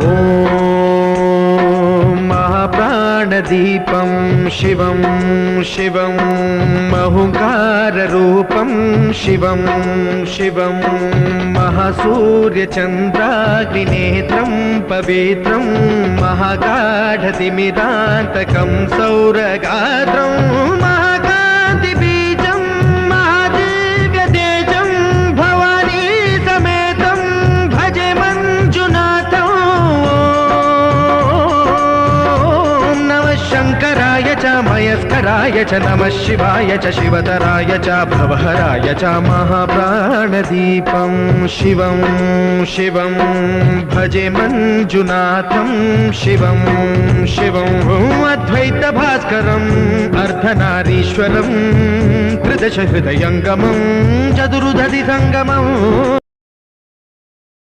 ॐ महाप्राणदीपं शिवं शिवं महुकाररूपं शिवं शिवं महासूर्यचन्द्राग्निनेत्रं पवित्रं महागाढतिमिरान्तकं सौरगात्रं महाकान्तिबीजं महादिव्यतेजं भवानी समेतं भजे मञ्जुनाथं। ॐ नमः शङ्कराय च मयस्कराय च नमः शिवाय च शिवतराय च भवहराय च महाप्राणदीपं शिवं शिवं भजे मञ्जुनाथं शिवं शिवं अद्वैतभास्करम् अर्धनारीश्वरं त्रिदश हृदयङ्गमं चतुर्दधि सङ्गमम्।